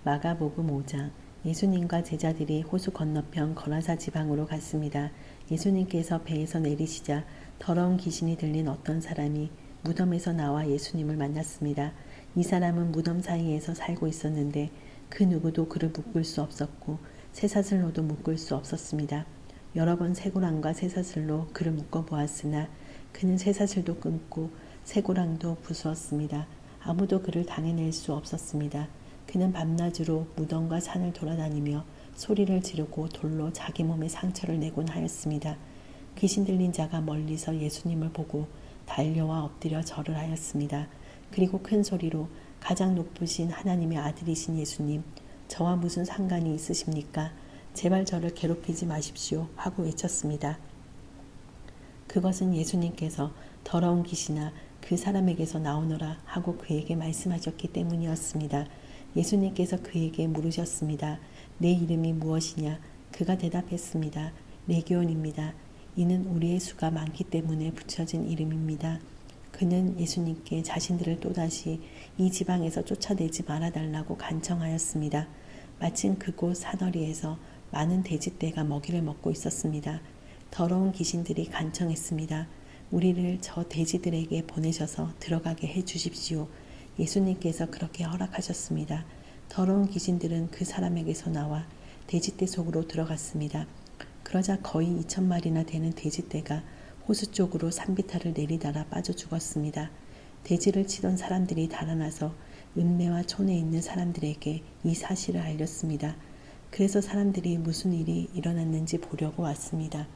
마가복음 5장. 예수님과 제자들이 호수 건너편 거라사 지방으로 갔습니다. 예수님께서 배에서 내리시자 더러운 귀신이 들린 어떤 사람이 무덤에서 나와 예수님을 만났습니다. 이 사람은 무덤 사이에서 살고 있었는데 그 누구도 그를 묶을 수 없었고 쇠사슬로도 묶을 수 없었습니다. 여러 번 쇠고랑과 쇠사슬로 그를 묶어 보았으나 그는 쇠사슬도 끊고 쇠고랑도 부수었습니다. 아무도 그를 당해낼 수 없었습니다. 그는 밤낮으로 무덤과 산을 돌아다니며 소리를 지르고 돌로 자기 몸에 상처를 내곤 하였습니다. 귀신 들린 자가 멀리서 예수님을 보고 달려와 엎드려 절을 하였습니다. 그리고 큰 소리로 가장 높으신 하나님의 아들이신 예수님, 저와 무슨 상관이 있으십니까? 제발 저를 괴롭히지 마십시오 하고 외쳤습니다. 그것은 예수님께서 더러운 귀신아 그 사람에게서 나오너라 하고 그에게 말씀하셨기 때문이었습니다. 예수님께서 그에게 물으셨습니다. 내 이름이 무엇이냐? 그가 대답했습니다. 레기온입니다. 이는 우리의 수가 많기 때문에 붙여진 이름입니다. 그는 예수님께 자신들을 또다시 이 지방에서 쫓아내지 말아달라고 간청하였습니다. 마침 그곳 사거리에서 많은 돼지떼가 먹이를 먹고 있었습니다. 더러운 귀신들이 간청했습니다. 우리를 저 돼지들에게 보내셔서 들어가게 해 주십시오. 예수님께서 그렇게 허락하셨습니다. 더러운 귀신들은 그 사람에게서 나와 돼지떼 속으로 들어갔습니다. 그러자 거의 2,000마리나 되는 돼지떼가 호수 쪽으로 산비탈을 내리달아 빠져 죽었습니다. 돼지를 치던 사람들이 달아나서 읍내와 촌에 있는 사람들에게 이 사실을 알렸습니다. 그래서 사람들이 무슨 일이 일어났는지 보려고 왔습니다.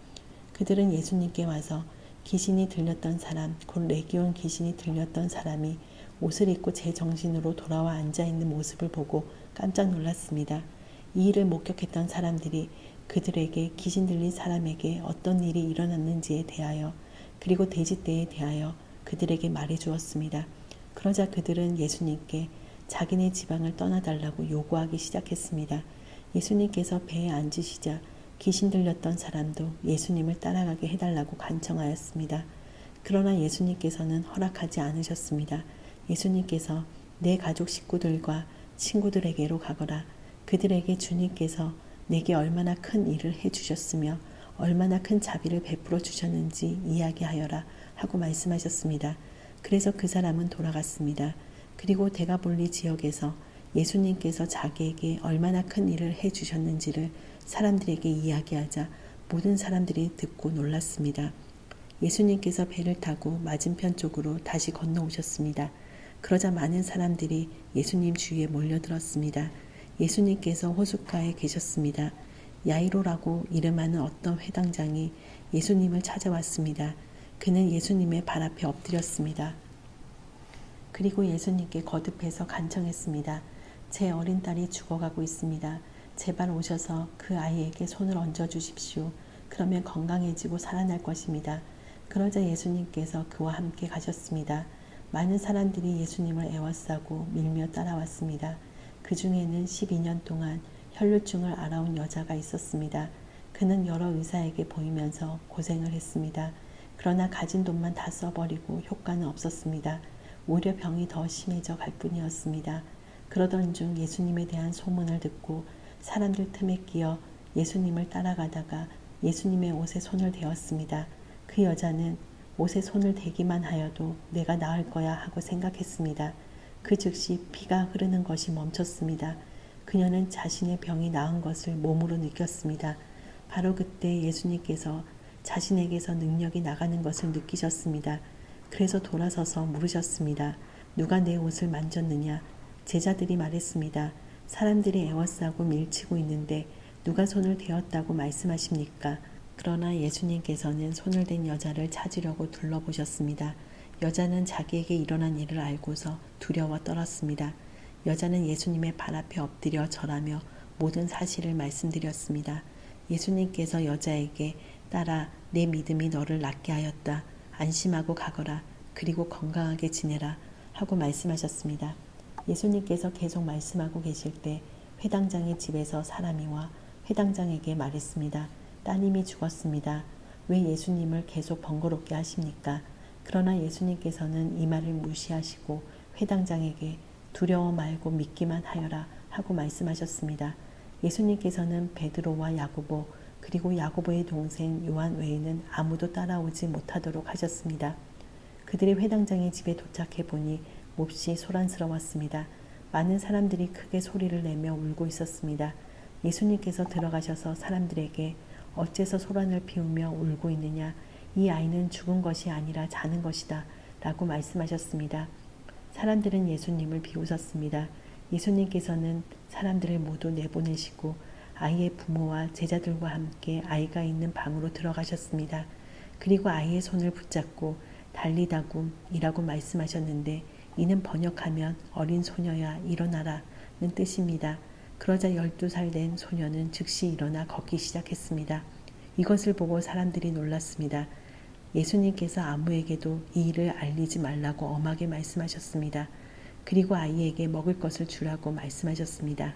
그들은 예수님께 와서 귀신이 들렸던 사람, 곧 레기온 귀신이 들렸던 사람이 옷을 입고 제 정신으로 돌아와 앉아있는 모습을 보고 깜짝 놀랐습니다. 이 일을 목격했던 사람들이 그들에게 귀신 들린 사람에게 어떤 일이 일어났는지에 대하여 그리고 돼지떼에 대하여 그들에게 말해 주었습니다. 그러자 그들은 예수님께 자기네 지방을 떠나달라고 요구하기 시작했습니다. 예수님께서 배에 앉으시자 귀신 들렸던 사람도 예수님을 따라가게 해달라고 간청하였습니다. 그러나 예수님께서는 허락하지 않으셨습니다. 예수님께서 내 가족 식구들과 친구들에게로 가거라. 그들에게 주님께서 내게 얼마나 큰 일을 해주셨으며 얼마나 큰 자비를 베풀어 주셨는지 이야기하여라 하고 말씀하셨습니다. 그래서 그 사람은 돌아갔습니다. 그리고 데가볼리 지역에서 예수님께서 자기에게 얼마나 큰 일을 해주셨는지를 사람들에게 이야기하자 모든 사람들이 듣고 놀랐습니다. 예수님께서 배를 타고 맞은편 쪽으로 다시 건너오셨습니다. 그러자 많은 사람들이 예수님 주위에 몰려들었습니다. 예수님께서 호숫가에 계셨습니다. 야이로라고 이름하는 어떤 회당장이 예수님을 찾아왔습니다. 그는 예수님의 발 앞에 엎드렸습니다. 그리고 예수님께 거듭해서 간청했습니다. 제 어린 딸이 죽어가고 있습니다. 제발 오셔서 그 아이에게 손을 얹어 주십시오. 그러면 건강해지고 살아날 것입니다. 그러자 예수님께서 그와 함께 가셨습니다. 많은 사람들이 예수님을 애워싸고 밀며 따라왔습니다. 그 중에는 12년 동안 혈루증을 앓아온 여자가 있었습니다. 그는 여러 의사에게 보이면서 고생을 했습니다. 그러나 가진 돈만 다 써버리고 효과는 없었습니다. 오히려 병이 더 심해져 갈 뿐이었습니다. 그러던 중 예수님에 대한 소문을 듣고 사람들 틈에 끼어 예수님을 따라가다가 예수님의 옷에 손을 대었습니다. 그 여자는 옷에 손을 대기만 하여도 내가 나을 거야 하고 생각했습니다. 그 즉시 피가 흐르는 것이 멈췄습니다. 그녀는 자신의 병이 나은 것을 몸으로 느꼈습니다. 바로 그때 예수님께서 자신에게서 능력이 나가는 것을 느끼셨습니다. 그래서 돌아서서 물으셨습니다. 누가 내 옷을 만졌느냐? 제자들이 말했습니다. 사람들이 애워싸고 밀치고 있는데 누가 손을 대었다고 말씀하십니까? 그러나 예수님께서는 손을 댄 여자를 찾으려고 둘러보셨습니다. 여자는 자기에게 일어난 일을 알고서 두려워 떨었습니다. 여자는 예수님의 발 앞에 엎드려 절하며 모든 사실을 말씀드렸습니다. 예수님께서 여자에게 딸아 내 믿음이 너를 낫게 하였다. 안심하고 가거라. 그리고 건강하게 지내라 하고 말씀하셨습니다. 예수님께서 계속 말씀하고 계실 때 회당장의 집에서 사람이 와 회당장에게 말했습니다. 따님이 죽었습니다. 왜 예수님을 계속 번거롭게 하십니까? 그러나 예수님께서는 이 말을 무시하시고 회당장에게 두려워 말고 믿기만 하여라 하고 말씀하셨습니다. 예수님께서는 베드로와 야고보 그리고 야고보의 동생 요한 외에는 아무도 따라오지 못하도록 하셨습니다. 그들이 회당장의 집에 도착해 보니 몹시 소란스러웠습니다. 많은 사람들이 크게 소리를 내며 울고 있었습니다. 예수님께서 들어가셔서 사람들에게 어째서 소란을 피우며 울고 있느냐? 이 아이는 죽은 것이 아니라 자는 것이다 라고 말씀하셨습니다. 사람들은 예수님을 비웃었습니다. 예수님께서는 사람들을 모두 내보내시고 아이의 부모와 제자들과 함께 아이가 있는 방으로 들어가셨습니다. 그리고 아이의 손을 붙잡고 달리다굼이라고 말씀하셨는데 이는 번역하면 어린 소녀야 일어나라 는 뜻입니다. 그러자 12살 된 소녀는 즉시 일어나 걷기 시작했습니다. 이것을 보고 사람들이 놀랐습니다. 예수님께서 아무에게도 이 일을 알리지 말라고 엄하게 말씀하셨습니다. 그리고 아이에게 먹을 것을 주라고 말씀하셨습니다.